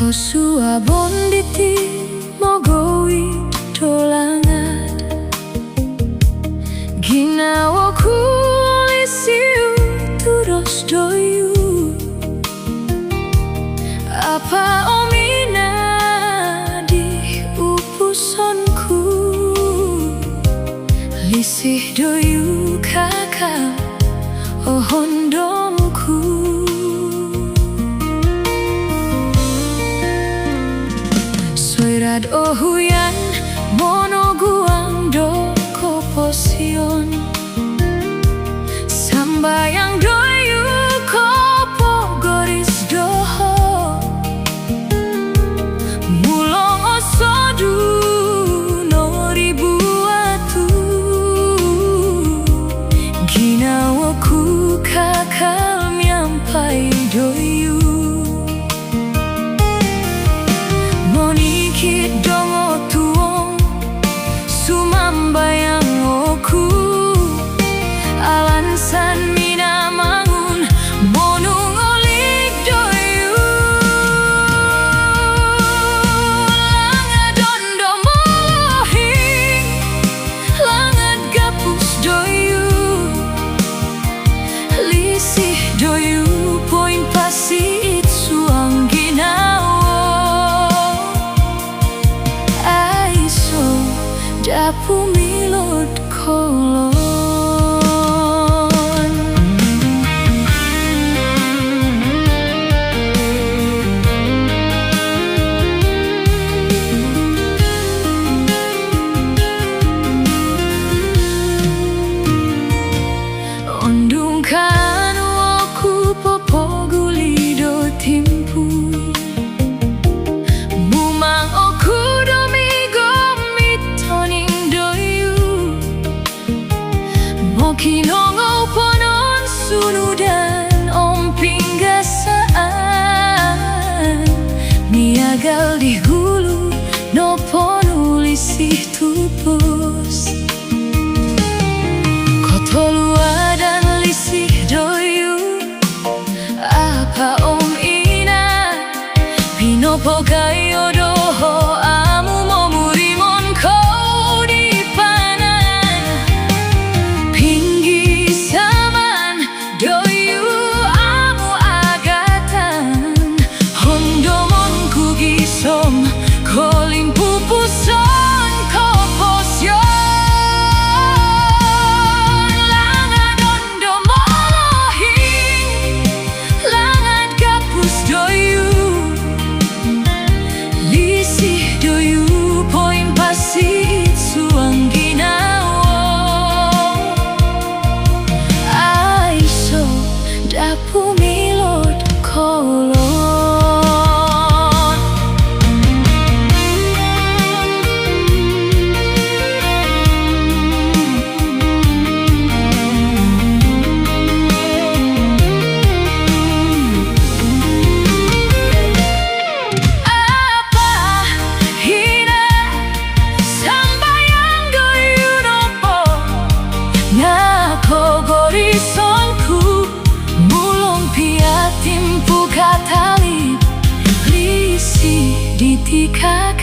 Hosua bonditi mogoi tolangat Ginawa kulisiu turos doyu Apa omina di upusonku Lisih doyu kakak ohondomku Soirad ohuyan monoguang do koposion Sambayang doyu kopo goris doho Mulong osodu no ribuatu Ginawaku kakal nyampai doyu Monikit dongo tuong sumambayang oku Alansan mina mangun monung olik doyu Langat dondo molohing Langat gapus doyu Lisih doyu poin pasi itsuang ginawa Dapu milot kolon Ondungkan waku popo gulido timpu Mumang oku domigo Kinongo ponon sunudan omping gasaan Niagal di hulu no ponulisih tupus Kotolua dan lisih doyu Apa om ina Pinopo kayo doho amu momurimon kau di panan Pinggi saman doyu amu agatan Hondomon kugisom kolin pupuson koposyon Langat dondo molohing Langat gapus doyu Lisih doyu poin pasit suang ginawa Aiso dapu milot kolon Sonku mulung piatim puka tali lisi di tika